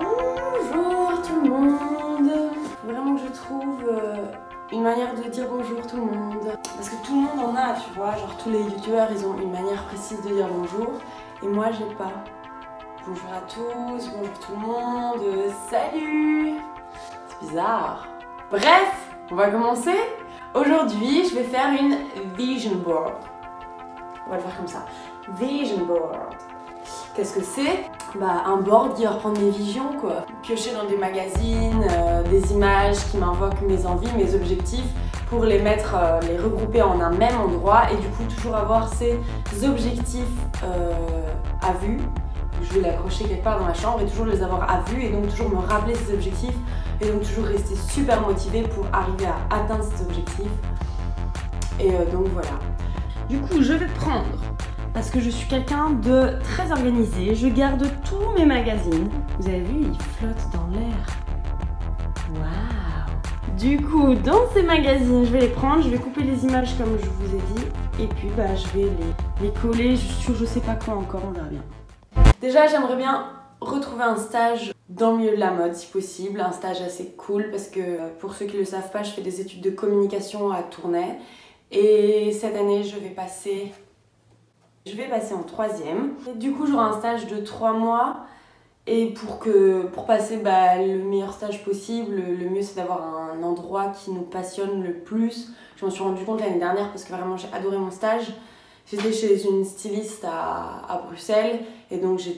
Bonjour tout le monde. Faut vraiment que je trouve une manière de dire bonjour tout le monde. Parce que tout le monde en a, tu vois. Genre tous les youtubeurs, ils ont une manière précise de dire bonjour. Et moi, j'ai pas. Bonjour à tous, bonjour tout le monde, salut. C'est bizarre. Bref, on va commencer. Aujourd'hui, je vais faire une vision board. On va le faire comme ça. Vision board. Qu'est-ce que c'est? Bah, un board qui va reprendre mes visions, quoi. Piocher dans des magazines, des images qui m'invoquent mes envies, mes objectifs, pour les mettre, les regrouper en un même endroit et du coup toujours avoir ces objectifs à vue. Je vais l'accrocher quelque part dans la chambre et toujours les avoir à vue et donc toujours me rappeler ces objectifs et donc toujours rester super motivée pour arriver à atteindre ces objectifs. Et donc voilà. Du coup, je vais prendre, parce que je suis quelqu'un de très organisé, je garde tous mes magazines. Vous avez vu, ils flottent dans l'air. Waouh! Du coup, dans ces magazines, je vais les prendre, je vais couper les images comme je vous ai dit, et puis bah, je vais les coller sur je sais pas quoi encore, on verra bien. Déjà, j'aimerais bien retrouver un stage dans le milieu de la mode si possible, un stage assez cool parce que pour ceux qui ne le savent pas, je fais des études de communication à Tournai et cette année je vais passer en 3e. Du coup, j'aurai un stage de 3 mois et pour passer le meilleur stage possible, le mieux c'est d'avoir un endroit qui nous passionne le plus. Je m'en suis rendu compte l'année dernière parce que vraiment j'ai adoré mon stage. J'étais chez une styliste à Bruxelles et donc je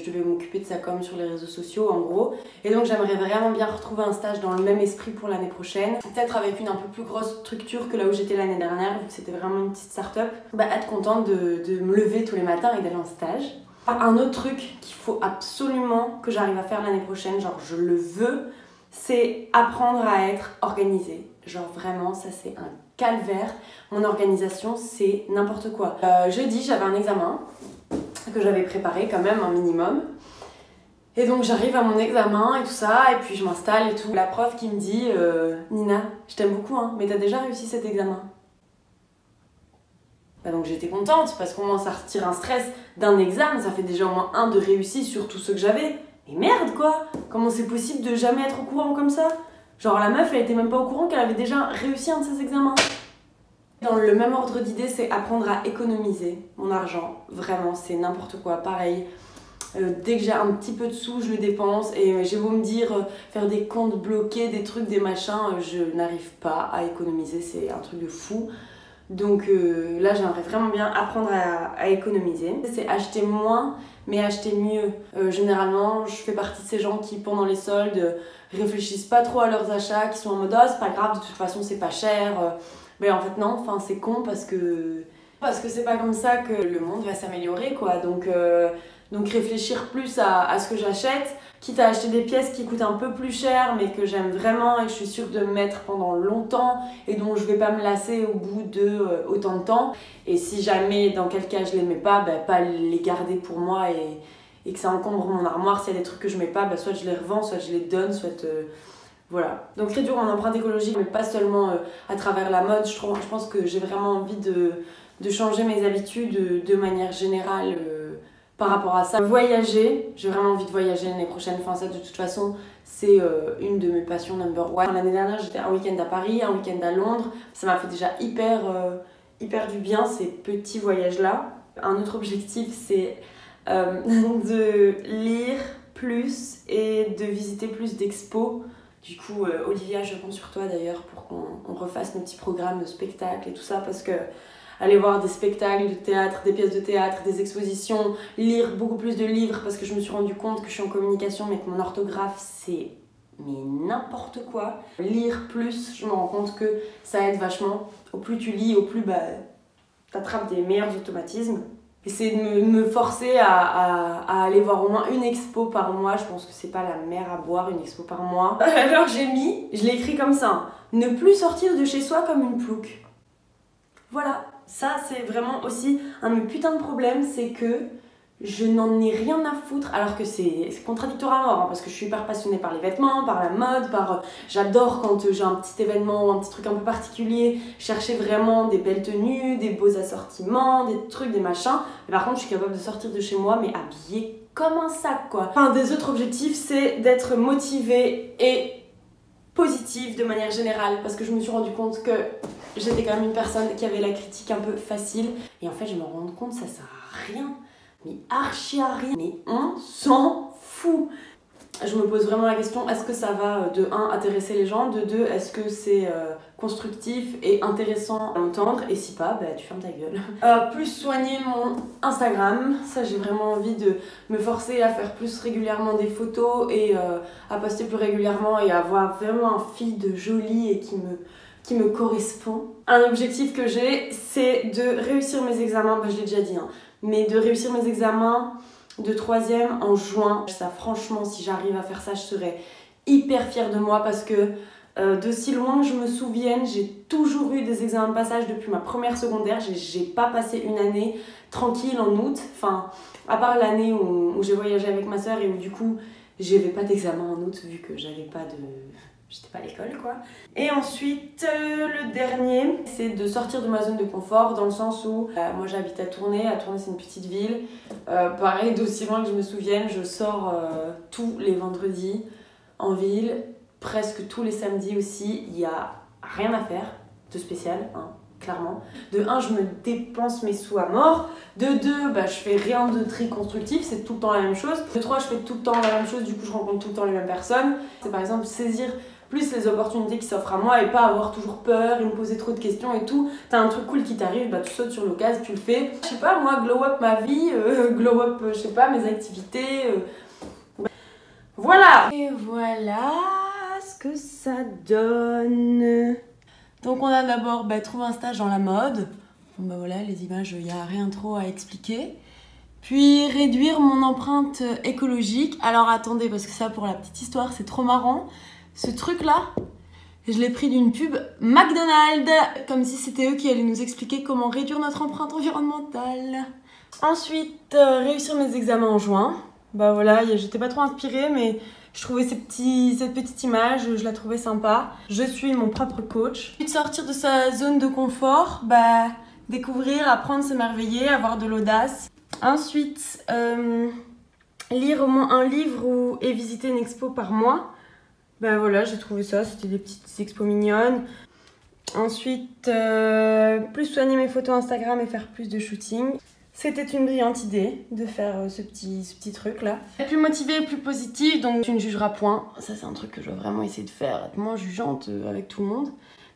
devais m'occuper de sa com sur les réseaux sociaux en gros. Et donc j'aimerais vraiment bien retrouver un stage dans le même esprit pour l'année prochaine. Peut-être avec une un peu plus grosse structure que là où j'étais l'année dernière vu que c'était vraiment une petite start-up. Être contente de me lever tous les matins et d'aller en stage. Un autre truc qu'il faut absolument que j'arrive à faire l'année prochaine, genre je le veux, c'est apprendre à être organisée. Genre vraiment, ça c'est un calvaire. Mon organisation, c'est n'importe quoi. Jeudi, j'avais un examen que j'avais préparé quand même un minimum. Et donc j'arrive à mon examen et tout ça, et puis je m'installe et tout. La prof qui me dit Nina, je t'aime beaucoup, hein, mais t'as déjà réussi cet examen. Donc j'étais contente parce qu'on commence à retirer un stress d'un examen, ça fait déjà au moins un de réussi sur tous ceux que j'avais. Mais merde quoi, comment c'est possible de jamais être au courant comme ça? Genre la meuf elle était même pas au courant qu'elle avait déjà réussi un de ses examens. Dans le même ordre d'idée, c'est apprendre à économiser mon argent. Vraiment, c'est n'importe quoi, pareil. Dès que j'ai un petit peu de sous, je le dépense et j'ai beau me dire faire des comptes bloqués, des trucs, des machins, je n'arrive pas à économiser, c'est un truc de fou. Donc là, j'aimerais vraiment bien apprendre à économiser. C'est acheter moins, mais acheter mieux. Généralement, je fais partie de ces gens qui, pendant les soldes, réfléchissent pas trop à leurs achats, qui sont en mode « oh, c'est pas grave, de toute façon, c'est pas cher ». Mais en fait non, enfin c'est con parce que c'est pas comme ça que le monde va s'améliorer quoi. Donc réfléchir plus à ce que j'achète, quitte à acheter des pièces qui coûtent un peu plus cher mais que j'aime vraiment et que je suis sûre de mettre pendant longtemps et dont je vais pas me lasser au bout de autant de temps. Et si jamais dans quel cas je les mets pas, pas les garder pour moi et que ça encombre mon armoire. S'il y a des trucs que je mets pas, soit je les revends, soit je les donne, soit... Voilà. Donc réduire mon empreinte écologique, mais pas seulement à travers la mode. Je pense que j'ai vraiment envie de changer mes habitudes de manière générale par rapport à ça. Voyager, j'ai vraiment envie de voyager l'année prochaine. Enfin ça de toute façon, c'est une de mes passions number one. L'année dernière, j'étais un week-end à Paris, un week-end à Londres. Ça m'a fait déjà hyper du bien ces petits voyages-là. Un autre objectif, c'est de lire plus et de visiter plus d'expos. Du coup, Olivia, je compte sur toi d'ailleurs pour qu'on refasse nos petits programmes de spectacles et tout ça parce que aller voir des spectacles de théâtre, des pièces de théâtre, des expositions, lire beaucoup plus de livres parce que je me suis rendu compte que je suis en communication mais que mon orthographe c'est n'importe quoi. Lire plus, je me rends compte que ça aide vachement. Au plus tu lis, au plus t'attrapes des meilleurs automatismes. Essayer de me forcer à aller voir au moins une expo par mois. Je pense que c'est pas la mer à boire, une expo par mois. Alors je l'ai écrit comme ça. Ne plus sortir de chez soi comme une plouque. Voilà, ça c'est vraiment aussi un de mes putains de problèmes, c'est que je n'en ai rien à foutre, alors que c'est contradictoire à mort, hein, parce que je suis hyper passionnée par les vêtements, par la mode, j'adore quand j'ai un petit événement ou un petit truc un peu particulier, chercher vraiment des belles tenues, des beaux assortiments, des trucs, des machins. Mais par contre, je suis capable de sortir de chez moi, mais habillée comme un sac, quoi. Un des autres objectifs, c'est d'être motivée et positive de manière générale, parce que je me suis rendu compte que j'étais quand même une personne qui avait la critique un peu facile, et en fait, je me rends compte que ça sert à rien. Mais archi à rien, mais on s'en fout. Je me pose vraiment la question, est-ce que ça va de 1 intéresser les gens, de 2 est-ce que c'est constructif et intéressant à entendre, et si pas, bah tu fermes ta gueule. Plus soigner mon Instagram, ça j'ai vraiment envie de me forcer à faire plus régulièrement des photos et à poster plus régulièrement et à avoir vraiment un feed joli et qui me correspond. Un objectif que j'ai, c'est de réussir mes examens, bah je l'ai déjà dit, hein, mais de réussir mes examens de 3e en juin. Ça, franchement, si j'arrive à faire ça, je serais hyper fière de moi parce que de si loin que je me souvienne, j'ai toujours eu des examens de passage depuis ma première secondaire. J'ai pas passé une année tranquille en août, enfin, à part l'année où j'ai voyagé avec ma soeur et où du coup, j'avais pas d'examen en août vu que j'avais pas de... J'étais pas à l'école, quoi. Et ensuite, le dernier, c'est de sortir de ma zone de confort, dans le sens où moi j'habite à Tournai c'est une petite ville. Pareil, d'aussi loin que je me souvienne, je sors tous les vendredis en ville, presque tous les samedis aussi. Il n'y a rien à faire de spécial, hein, clairement. De 1, je me dépense mes sous à mort. De 2, bah, je fais rien de très constructif, c'est tout le temps la même chose. De 3, je fais tout le temps la même chose, du coup je rencontre tout le temps les mêmes personnes. C'est par exemple saisir plus les opportunités qui s'offrent à moi et pas avoir toujours peur et me poser trop de questions et tout. T'as un truc cool qui t'arrive, bah tu sautes sur l'occasion, tu le fais. Je sais pas, moi, glow up ma vie, glow up, je sais pas, mes activités. Voilà. Et voilà ce que ça donne. Donc on a d'abord trouvé un stage dans la mode. Bon bah voilà, les images, il n'y a rien trop à expliquer. Puis réduire mon empreinte écologique. Alors attendez, parce que ça, pour la petite histoire, c'est trop marrant. Ce truc-là, je l'ai pris d'une pub McDonald's, comme si c'était eux qui allaient nous expliquer comment réduire notre empreinte environnementale. Ensuite, réussir mes examens en juin. Bah voilà, j'étais pas trop inspirée, mais je trouvais cette petite image, je la trouvais sympa. Je suis mon propre coach. Puis de sortir de sa zone de confort, bah découvrir, apprendre, s'émerveiller, avoir de l'audace. Ensuite, lire au moins un livre et visiter une expo par mois. Ben voilà, j'ai trouvé ça, c'était des petites expos mignonnes. Ensuite, plus soigner mes photos Instagram et faire plus de shooting. C'était une brillante idée de faire ce petit truc là. Être plus motivée, plus positive, donc tu ne jugeras point. Ça c'est un truc que je dois vraiment essayer de faire, être moins jugeante avec tout le monde.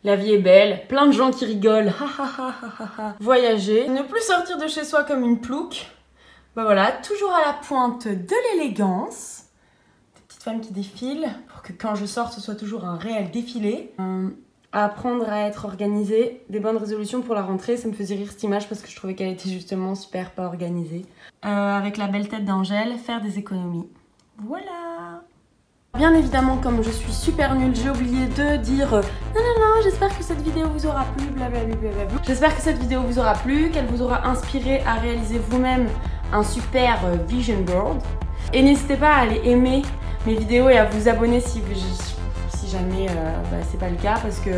La vie est belle, plein de gens qui rigolent, voyager. Ne plus sortir de chez soi comme une plouque. Ben voilà, toujours à la pointe de l'élégance. Femme qui défile pour que quand je sors ce soit toujours un réel défilé. Apprendre à être organisée, des bonnes résolutions pour la rentrée, ça me faisait rire cette image parce que je trouvais qu'elle était justement super pas organisée. Avec la belle tête d'Angèle, faire des économies. Voilà. Bien évidemment, comme je suis super nulle, j'ai oublié de dire non, j'espère que cette vidéo vous aura plu, blablabla. J'espère que cette vidéo vous aura plu, qu'elle vous aura inspiré à réaliser vous-même un super vision board. Et n'hésitez pas à aller aimer mes vidéos et à vous abonner si jamais c'est pas le cas, parce que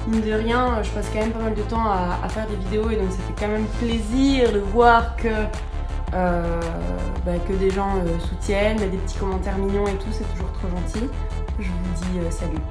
mine de rien je passe quand même pas mal de temps à faire des vidéos et donc ça fait quand même plaisir de voir que des gens soutiennent, des petits commentaires mignons et tout, c'est toujours trop gentil. Je vous dis salut.